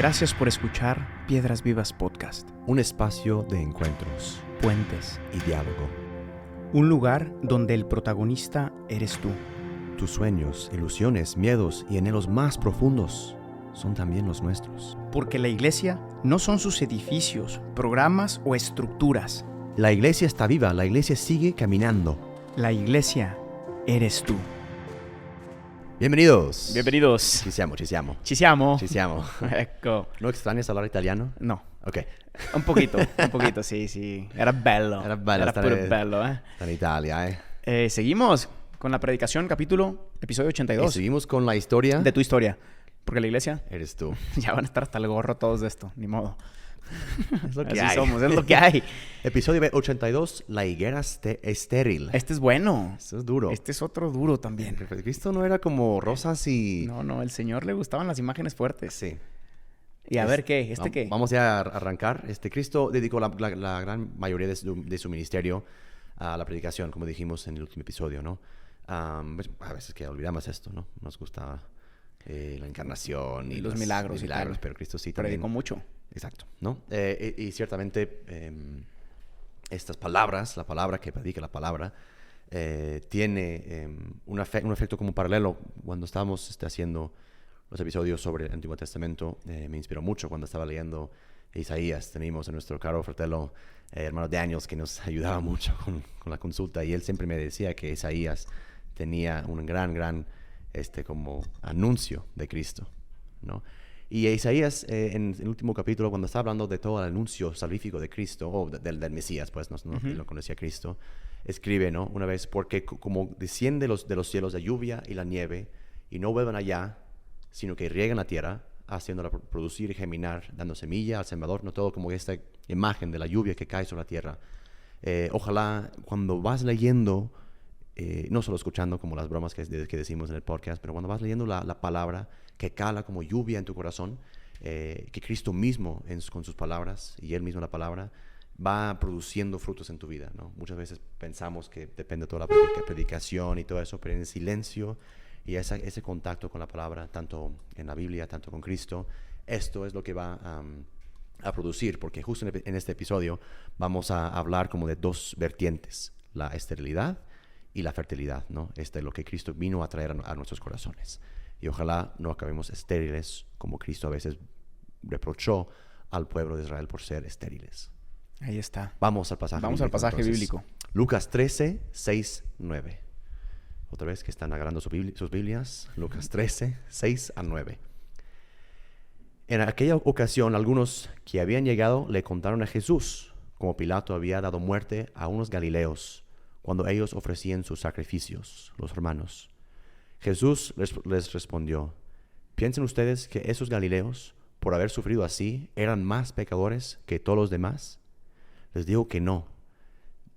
Gracias por escuchar Piedras Vivas Podcast. Un espacio de encuentros Puentes. y diálogo. Un lugar donde el protagonista eres tú. Tus sueños, ilusiones, miedos y anhelos más profundos son también los nuestros. Porque la iglesia no son sus edificios, programas o estructuras. La iglesia está viva, la iglesia sigue caminando. La iglesia eres tú. Bienvenidos. Bienvenidos. Ci siamo. Ci siamo. Ci siamo. Ecco. ¿No extrañas hablar italiano? No. Ok. Un poquito, sì. Era bello. Era bello Era stare- pure bello, Está en Italia, Seguimos con la predicación, episodio Y 82 seguimos con la historia. de tu historia. Porque la iglesia Eres tú. ya van a estar hasta el gorro todos de esto, ni modo. Es lo que Así hay. somos, es lo que hay. Episodio 82, la higuera estéril. Este es bueno. Eso es duro. Este es otro duro también. Cristo no era como rosas y... No, el Señor le gustaban las imágenes fuertes. Sí. Y a ver, ¿qué? ¿Qué? Vamos ya a arrancar. Cristo dedicó la gran mayoría de su ministerio a la predicación, como dijimos en el último episodio, ¿no? Pues, a veces que olvidamos esto, ¿no? Nos gusta la encarnación y los milagros y tal. pero Cristo sí también. Predicó mucho. Exacto, ¿no? Y ciertamente estas palabras, la palabra que predica la palabra, tiene un efecto como paralelo. Cuando estábamos haciendo los episodios sobre el Antiguo Testamento, me inspiró mucho cuando estaba leyendo Isaías. Teníamos a nuestro caro fratello, hermano Daniels, que nos ayudaba mucho con la consulta, y él siempre me decía que Isaías tenía un gran como anuncio de Cristo, ¿no? Y Isaías, en el último capítulo, cuando está hablando de todo el anuncio salvífico de Cristo, o del Mesías, pues, no lo conocía Cristo, escribe, ¿no? Una vez, porque como desciende de los cielos la lluvia y la nieve, y no vuelven allá, sino que riegan la tierra, haciéndola producir y germinar, dando semilla al sembrador, no todo como esta imagen de la lluvia que cae sobre la tierra. Ojalá cuando vas leyendo, no solo escuchando como las bromas que decimos en el podcast, pero cuando vas leyendo la palabra que cala como lluvia en tu corazón, que Cristo mismo con sus palabras y Él mismo la palabra va produciendo frutos en tu vida, ¿no? Muchas veces pensamos que depende de toda la predicación y todo eso, pero en el silencio y ese contacto con la palabra, tanto en la Biblia, tanto con Cristo, esto es lo que va a producir, porque justo en este episodio vamos a hablar como de dos vertientes, la esterilidad y la fertilidad, ¿no? Es lo que Cristo vino a traer a nuestros corazones. Y ojalá no acabemos estériles, como Cristo a veces reprochó al pueblo de Israel por ser estériles. Ahí está. Vamos al pasaje bíblico. bíblico. Lucas 13, 6, 9. Otra vez que están agarrando sus Biblias. Lucas 13, 6 a 9. En aquella ocasión, algunos que habían llegado le contaron a Jesús cómo Pilato había dado muerte a unos galileos cuando ellos ofrecían sus sacrificios, los hermanos. Jesús les respondió: ¿piensan ustedes que esos galileos, por haber sufrido así, eran más pecadores que todos los demás? Les digo que no.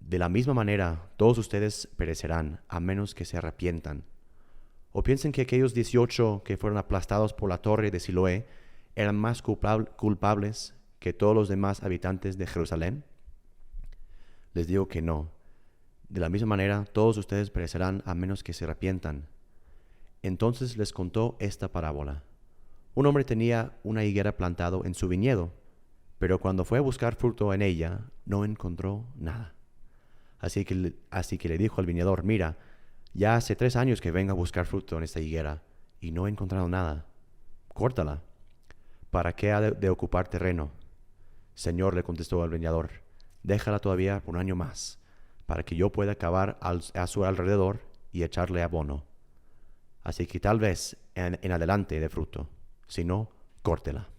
De la misma manera, todos ustedes perecerán, a menos que se arrepientan. ¿O piensan que aquellos 18 que fueron aplastados por la torre de Siloé eran más culpables que todos los demás habitantes de Jerusalén? Les digo que no. De la misma manera, todos ustedes perecerán, a menos que se arrepientan. Entonces les contó esta parábola. Un hombre tenía una higuera plantado en su viñedo, pero cuando fue a buscar fruto en ella, no encontró nada. Así que le dijo al viñador: mira, ya hace 3 años que vengo a buscar fruto en esta higuera, y no he encontrado nada. Córtala. ¿Para qué ha de ocupar terreno? Señor, le contestó el viñador, déjala todavía por 1 año más, para que yo pueda cavar a su alrededor y echarle abono. Así que tal vez en adelante dé fruto, si no, córtela.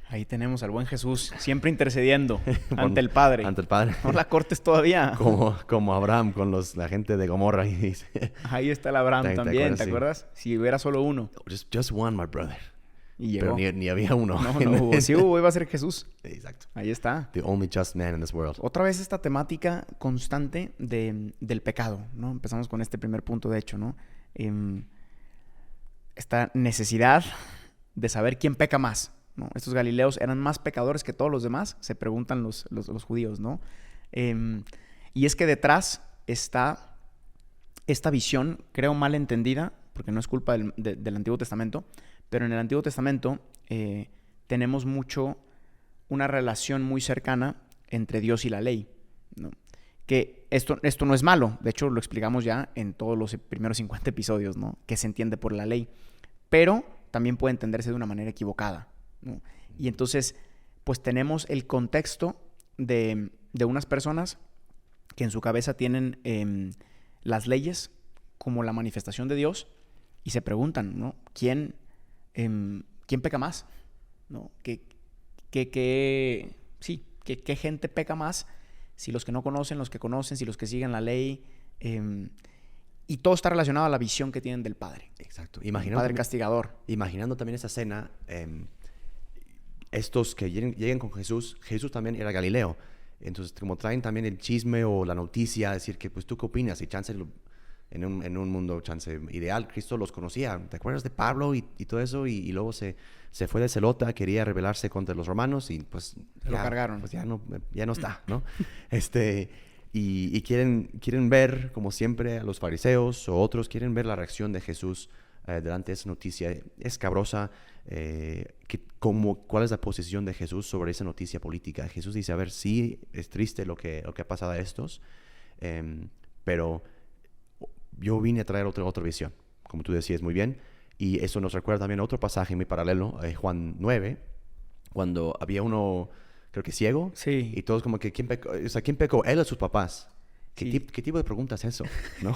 Ahí tenemos al buen Jesús, siempre intercediendo ante el Padre. Ante el Padre. No la cortes todavía. Como Abraham con la gente de Gomorra. Y dice, Ahí está el Abraham también, ¿te acuerdas? Si hubiera solo uno. Just one, my brother. Y llegó. Pero ni había uno. No hubo. Sí hubo, iba a ser Jesús. Exacto. Ahí está. The only just man in this world. Otra vez esta temática constante del pecado, ¿no? Empezamos con este primer punto, de hecho, ¿no? Esta necesidad de saber quién peca más, ¿no? Estos galileos eran más pecadores que todos los demás, se preguntan los judíos, ¿no? Y es que detrás está esta visión, creo mal entendida, porque no es culpa del Antiguo Testamento, Pero en el Antiguo Testamento tenemos mucho una relación muy cercana entre Dios y la ley, ¿no? Que esto no es malo. De hecho, lo explicamos ya en todos los primeros 50 episodios, ¿no? Que se entiende por la ley. Pero también puede entenderse de una manera equivocada, ¿no? Y entonces, pues tenemos el contexto de unas personas que en su cabeza tienen las leyes como la manifestación de Dios y se preguntan, ¿no? ¿Quién peca más? ¿No? ¿Qué gente peca más? Si los que no conocen, los que conocen, si los que siguen la ley. Y todo está relacionado a la visión que tienen del Padre. Exacto. El Padre castigador. Imaginando también esa escena, estos que llegan con Jesús también era Galileo. Entonces, como traen también el chisme o la noticia, decir que, pues, ¿tú qué opinas? Y chance, en un mundo chance ideal, Cristo los conocía. ¿Te acuerdas de Pablo y todo eso? Y luego se fue de celota, quería rebelarse contra los romanos y pues lo cargaron. Pues ya no está, ¿no? Y quieren ver, como siempre, a los fariseos o otros, quieren ver la reacción de Jesús delante de esa noticia escabrosa. ¿Cuál es la posición de Jesús sobre esa noticia política? Jesús dice, a ver, sí, es triste lo que ha pasado a estos, pero yo vine a traer otra visión, como tú decías muy bien, y eso nos recuerda también a otro pasaje muy paralelo, Juan 9, cuando había uno, creo que ciego, sí. Y todos como que, ¿quién pecó? O sea, ¿quién pecó? ¿Él o sus papás? Sí. ¿Qué tipo de pregunta es eso? ¿No?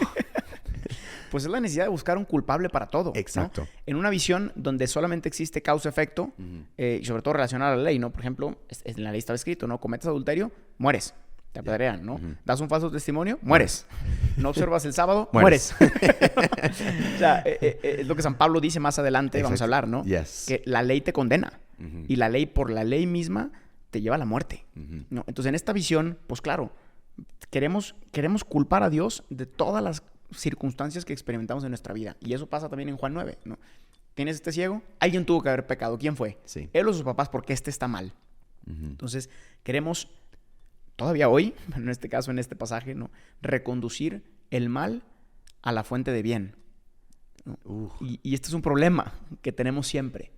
Pues es la necesidad de buscar un culpable para todo. Exacto. ¿No? En una visión donde solamente existe causa-efecto, y sobre todo relacionada a la ley, ¿no? Por ejemplo, en la ley estaba escrito, ¿no? Cometes adulterio, mueres. Te apedrean, ¿no? Das un falso testimonio, mueres. No observas el sábado, mueres. O sea, es lo que San Pablo dice más adelante, vamos a hablar, ¿no? Yes. Que la ley te condena. Y la ley, por la ley misma, te lleva a la muerte, ¿no? Entonces, en esta visión, pues claro, queremos culpar a Dios de todas las circunstancias que experimentamos en nuestra vida. Y eso pasa también en Juan 9, ¿no? Tienes este ciego, alguien tuvo que haber pecado. ¿Quién fue? Sí. Él o sus papás, porque este está mal. Entonces, queremos, todavía hoy, en este caso, en este pasaje, ¿no? Reconducir el mal a la fuente de bien, ¿no? Y este es un problema que tenemos siempre,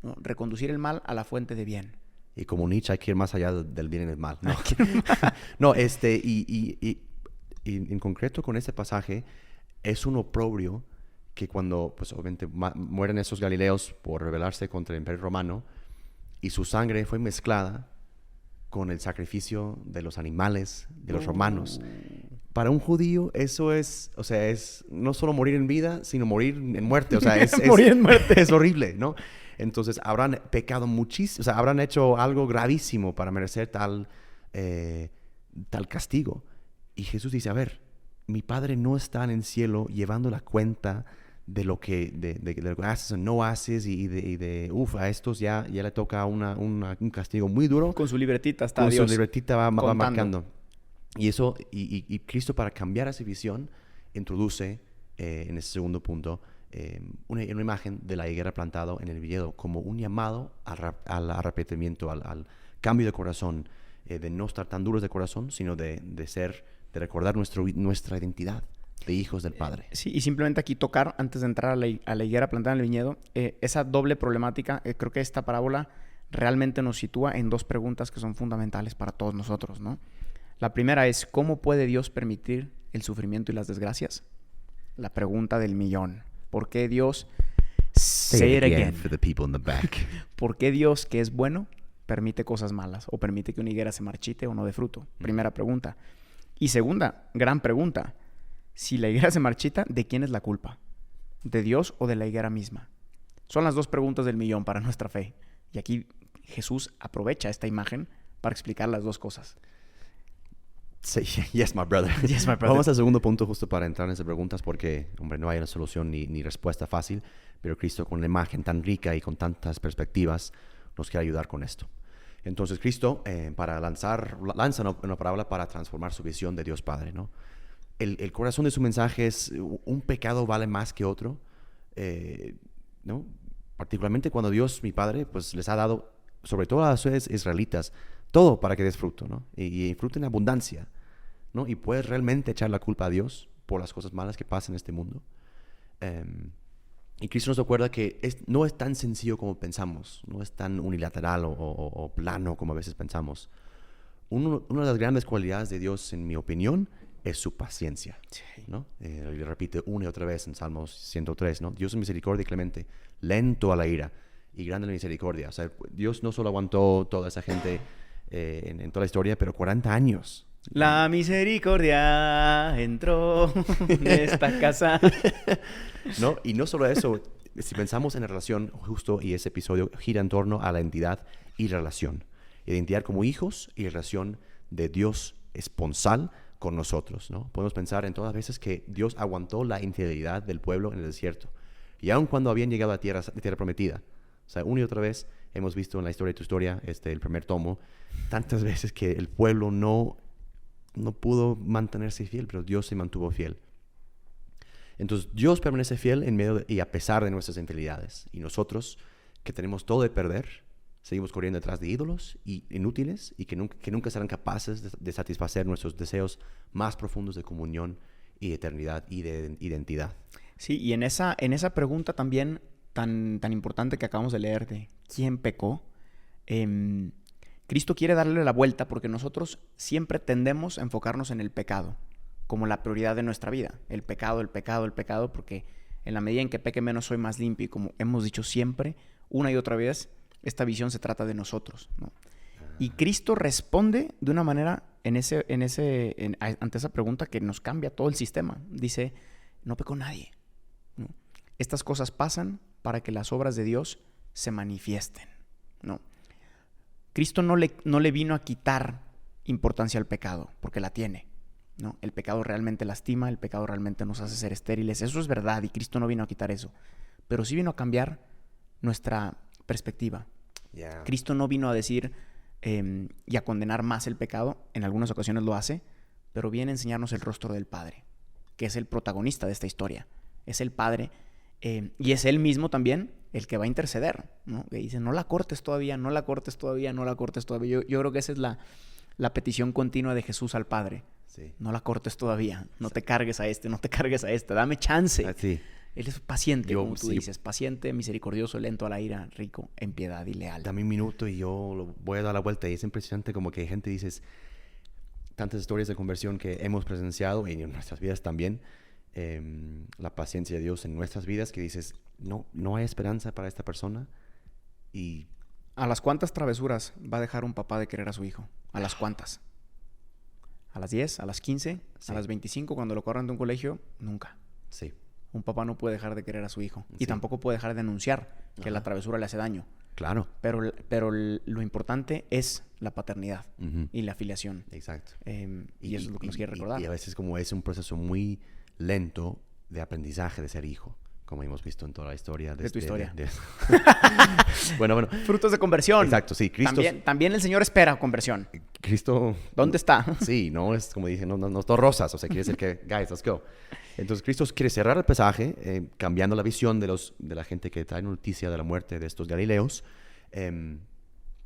¿no? Reconducir el mal a la fuente de bien. Y como Nietzsche hay que ir más allá del bien y del mal, ¿no? No, y en concreto con este pasaje es un oprobio que cuando, pues obviamente mueren esos galileos por rebelarse contra el Imperio Romano y su sangre fue mezclada con el sacrificio de los animales de los romanos. Para un judío eso es, o sea, es no solo morir en vida, sino morir en muerte. O sea, morir en muerte. Es horrible, ¿no? Entonces habrán pecado muchísimo, o sea, habrán hecho algo gravísimo para merecer tal castigo. Y Jesús dice, a ver, mi Padre no está en el cielo llevando la cuenta de lo que haces o no haces a estos ya le toca un castigo muy duro. Con su libretita está Con Dios. su libretita va marcando. Y eso, y Cristo, para cambiar esa visión, introduce en ese segundo punto una imagen de la higuera plantado en el viñedo como un llamado al arrepentimiento, al cambio de corazón, de no estar tan duros de corazón, sino de recordar nuestra identidad de hijos del Padre. Sí, y simplemente aquí tocar, antes de entrar a la higuera plantada en el viñedo, esa doble problemática. Creo que esta parábola realmente nos sitúa en dos preguntas que son fundamentales para todos nosotros, ¿no? La primera es, ¿cómo puede Dios permitir el sufrimiento y las desgracias? La pregunta del millón. ¿Por qué Dios, say it again, for the people in the back. ¿Por qué Dios, que es bueno, permite cosas malas o permite que una higuera se marchite o no dé fruto? Primera pregunta. Y segunda, gran pregunta. Si la higuera se marchita, ¿de quién es la culpa? ¿De Dios o de la higuera misma? Son las dos preguntas del millón para nuestra fe. Y aquí Jesús aprovecha esta imagen para explicar las dos cosas. Sí, yes, my brother. Yes, my brother. Vamos al segundo punto justo para entrar en esas preguntas porque, hombre, no hay una solución ni respuesta fácil, pero Cristo con la imagen tan rica y con tantas perspectivas nos quiere ayudar con esto. Entonces Cristo lanza una parábola para transformar su visión de Dios Padre, ¿no? El corazón de su mensaje es un pecado vale más que otro, ¿no? Particularmente cuando Dios, mi Padre, pues les ha dado, sobre todo a los israelitas, todo para que des fruto, ¿no? Y fruto en abundancia, ¿no? Y puedes realmente echar la culpa a Dios por las cosas malas que pasan en este mundo. Y Cristo nos recuerda que no es tan sencillo como pensamos, no es tan unilateral o plano como a veces pensamos. Una de las grandes cualidades de Dios, en mi opinión, es su paciencia, Sí. ¿no? Y repite una y otra vez en Salmos 103, ¿no? Dios es misericordia y clemente, lento a la ira y grande en la misericordia. O sea, Dios no solo aguantó toda esa gente en toda la historia, pero 40 años. La misericordia entró en esta casa. ¿No? Y no solo eso, si pensamos en la relación justo, y ese episodio gira en torno a la identidad y relación. Identidad como hijos y relación de Dios esponsal con nosotros, ¿no? Podemos pensar en todas las veces que Dios aguantó la infidelidad del pueblo en el desierto. Y aun cuando habían llegado a tierra prometida. O sea, una y otra vez hemos visto en la historia de tu historia, el primer tomo, tantas veces que el pueblo no pudo mantenerse fiel, pero Dios se mantuvo fiel. Entonces, Dios permanece fiel en medio y a pesar de nuestras infidelidades. Y nosotros, que tenemos todo de perder, seguimos corriendo detrás de ídolos inútiles y que nunca serán capaces de satisfacer nuestros deseos más profundos de comunión y eternidad y de identidad. Sí, y en esa pregunta también tan importante que acabamos de leer de ¿quién pecó? Cristo quiere darle la vuelta porque nosotros siempre tendemos a enfocarnos en el pecado como la prioridad de nuestra vida. El pecado, porque en la medida en que peque menos soy más limpio. Y como hemos dicho siempre, una y otra vez, esta visión se trata de nosotros, ¿no? Y Cristo responde de una manera ante esa pregunta que nos cambia todo el sistema. Dice, no pecó nadie, ¿no? Estas cosas pasan para que las obras de Dios se manifiesten, ¿no? Cristo no le vino a quitar importancia al pecado, porque la tiene, ¿no? El pecado realmente lastima, el pecado realmente nos hace ser estériles. Eso es verdad y Cristo no vino a quitar eso. Pero sí vino a cambiar nuestra perspectiva. Yeah. Cristo no vino a decir y a condenar más el pecado. En algunas ocasiones lo hace, pero viene a enseñarnos el rostro del Padre, que es el protagonista de esta historia. Es el Padre y es Él mismo también el que va a interceder, ¿no? Que dice, no la cortes todavía, no la cortes todavía, no la cortes todavía. Yo creo que esa es la petición continua de Jesús al Padre. Sí. No la cortes todavía, no te cargues a no te cargues a dame chance. Sí. Él es paciente, como tú dices, paciente, misericordioso, lento a la ira, rico en piedad y leal. Dame un minuto y yo lo voy a dar la vuelta. Y es impresionante como que gente dices, tantas historias de conversión que hemos presenciado y en nuestras vidas también, la paciencia de Dios en nuestras vidas, que dices, no hay esperanza para esta persona. Y ¿a las cuántas travesuras va a dejar un papá de querer a su hijo? ¿A las cuántas? ¿A las 10? ¿A las 15? Sí. ¿A las 25 cuando lo corran de un colegio? Nunca. Sí. Un papá no puede dejar de querer a su hijo. Sí. Y tampoco puede dejar de anunciar que la travesura le hace daño. Claro. Pero lo importante es la paternidad y la filiación. Exacto. Y eso es lo que nos quiere recordar. Y a veces como es un proceso muy lento de aprendizaje de ser hijo, como hemos visto en toda la historia. De tu historia. Bueno. Frutos de conversión. Exacto, sí. Cristo, también el Señor espera conversión. Cristo... ¿Dónde está? Sí, no es como dije, no todo rosas. O sea, quiere decir que, guys, let's go. Entonces, Cristo quiere cerrar el pasaje, cambiando la visión de la gente que trae noticia de la muerte de estos galileos.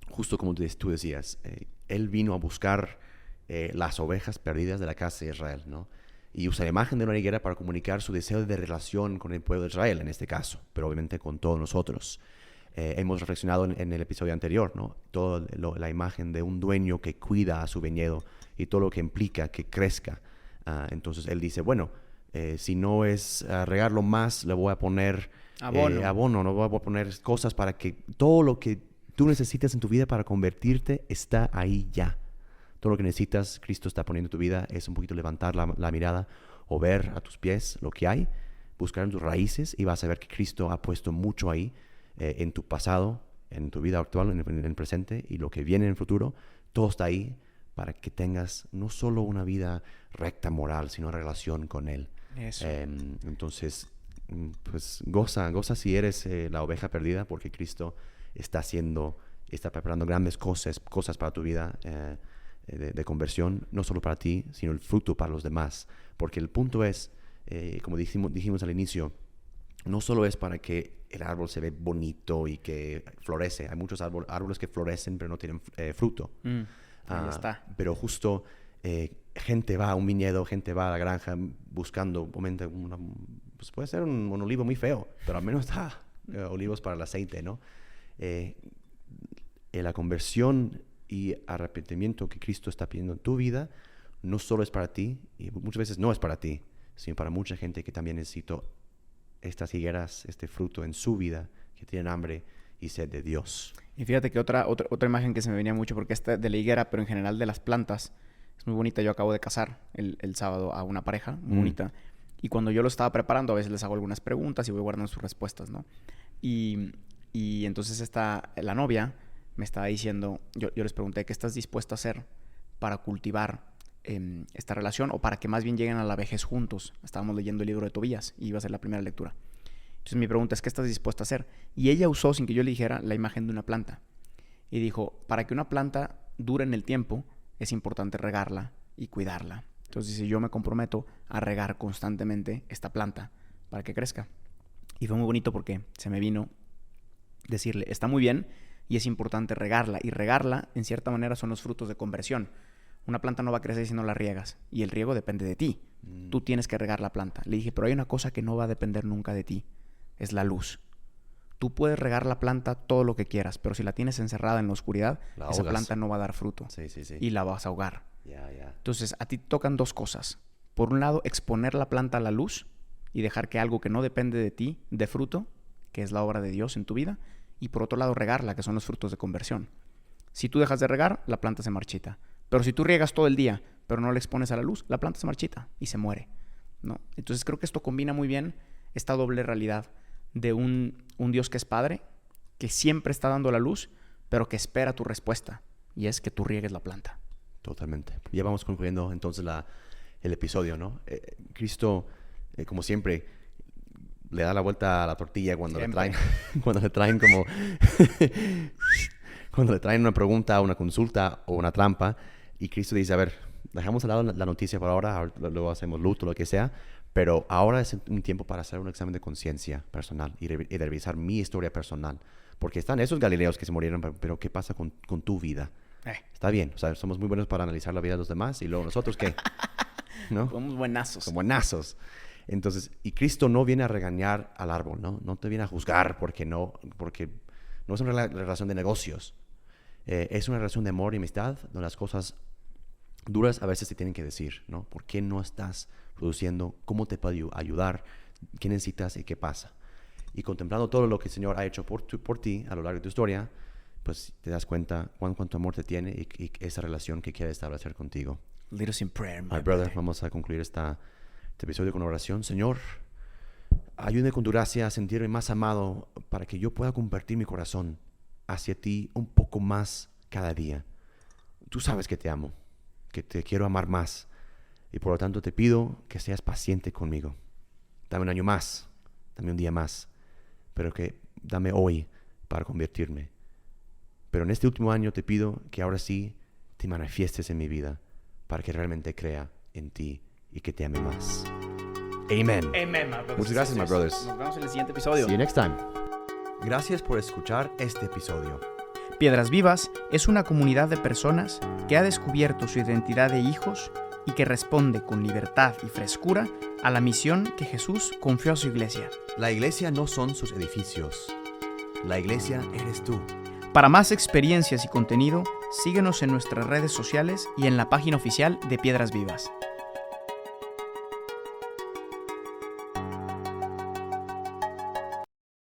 Justo como tú decías, Él vino a buscar las ovejas perdidas de la casa de Israel, ¿no? Y usa la imagen de una higuera para comunicar su deseo de relación con el pueblo de Israel, en este caso, pero obviamente con todos nosotros. Hemos reflexionado en el episodio anterior, ¿no? Toda la imagen de un dueño que cuida a su viñedo y todo lo que implica que crezca. Entonces Él dice, bueno, si no es regarlo más, le voy a poner abono, no voy a poner cosas para que todo lo que tú necesitas en tu vida para convertirte está ahí ya. Todo lo que necesitas, Cristo está poniendo en tu vida, es un poquito levantar la mirada o ver a tus pies lo que hay, buscar en tus raíces y vas a ver que Cristo ha puesto mucho ahí en tu pasado, en tu vida actual, en el presente y lo que viene en el futuro. Todo está ahí para que tengas no solo una vida recta moral, sino una relación con Él. Eso. Entonces, pues goza si eres la oveja perdida, porque Cristo está preparando grandes cosas para tu vida de conversión, no solo para ti, sino el fruto para los demás. Porque el punto es, como dijimos al inicio, no solo es para que el árbol se ve bonito y que florece. Hay muchos árboles que florecen pero no tienen fruto. Ahí está. Pero justo gente va a un viñedo, gente va a la granja buscando pues puede ser un olivo muy feo, pero al menos da olivos para el aceite, ¿no? La conversión y arrepentimiento que Cristo está pidiendo en tu vida no solo es para ti, y muchas veces no es para ti, sino para mucha gente que también necesita estas higueras, este fruto en su vida, que tienen hambre y sed de Dios. Y fíjate que otra imagen que se me venía mucho, porque esta de la higuera, pero en general de las plantas, es muy bonita. Yo acabo de casar el sábado a una pareja muy bonita. Y cuando yo lo estaba preparando, a veces les hago algunas preguntas y voy guardando sus respuestas, ¿no? Y entonces la novia me estaba diciendo, yo les pregunté, ¿qué estás dispuesta a hacer para cultivar esta relación o para que más bien lleguen a la vejez juntos? Estábamos leyendo el libro de Tobías y iba a ser la primera lectura. Entonces mi pregunta es, ¿qué estás dispuesta a hacer? Y ella usó, sin que yo le dijera, la imagen de una planta. Y dijo, para que una planta dure en el tiempo, es importante regarla y cuidarla. Entonces dice, yo me comprometo a regar constantemente esta planta para que crezca. Y fue muy bonito porque se me vino decirle, está muy bien y es importante regarla. Y regarla, en cierta manera, son los frutos de conversión. Una planta no va a crecer si no la riegas. Y el riego depende de ti. Tú tienes que regar la planta. Le dije, pero hay una cosa que no va a depender nunca de ti. Es la luz. Tú puedes regar la planta todo lo que quieras, pero si la tienes encerrada en la oscuridad, esa planta no va a dar fruto. Sí. Y la vas a ahogar. Ya. Entonces, a ti te tocan dos cosas. Por un lado, exponer la planta a la luz y dejar que algo que no depende de ti dé fruto, que es la obra de Dios en tu vida. Y por otro lado, regarla, que son los frutos de conversión. Si tú dejas de regar, la planta se marchita. Pero si tú riegas todo el día, pero no la expones a la luz, la planta se marchita y se muere, ¿no? Entonces creo que esto combina muy bien esta doble realidad de un Dios que es Padre, que siempre está dando la luz, pero que espera tu respuesta, y es que tú riegues la planta. Totalmente. Ya vamos concluyendo entonces el episodio, ¿no? Cristo, como siempre, le da la vuelta a la tortilla cuando le traen como cuando le traen una pregunta, una consulta o una trampa, y Cristo dice, a ver, dejamos al lado la noticia por ahora, luego hacemos luto, lo que sea, pero ahora es un tiempo para hacer un examen de conciencia personal y de revisar mi historia personal, porque están esos galileos que se murieron, pero ¿qué pasa con tu vida? Está bien, o sea, somos muy buenos para analizar la vida de los demás, y luego nosotros, ¿qué? ¿No? Somos buenazos. Son buenazos. Entonces, y Cristo no viene a regañar al árbol, ¿no? No te viene a juzgar porque no es una relación de negocios. Es una relación de amor y amistad, donde las cosas duras a veces se tienen que decir, ¿no? ¿Por qué no estás produciendo? ¿Cómo te puedo ayudar? ¿Qué necesitas y qué pasa? Y contemplando todo lo que el Señor ha hecho por ti a lo largo de tu historia, pues te das cuenta cuánto amor te tiene y esa relación que quiere establecer contigo. Lead us in prayer, my brother. Vamos a concluir este episodio con oración. Señor, ayúdame con tu gracia a sentirme más amado para que yo pueda convertir mi corazón hacia ti un poco más cada día. Tú sabes que te amo, que te quiero amar más, y por lo tanto te pido que seas paciente conmigo. Dame un año más, dame un día más, pero que dame hoy para convertirme. Pero en este último año te pido que ahora sí te manifiestes en mi vida para que realmente crea en ti y que te ame más. Amen. Amen, my brothers. Muchas gracias, my brothers. Nos vemos en el siguiente episodio. See you next time. Gracias por escuchar este episodio. Piedras Vivas es una comunidad de personas que ha descubierto su identidad de hijos y que responde con libertad y frescura a la misión que Jesús confió a su iglesia. La iglesia no son sus edificios. La iglesia eres tú. Para más experiencias y contenido, síguenos en nuestras redes sociales y en la página oficial de Piedras Vivas.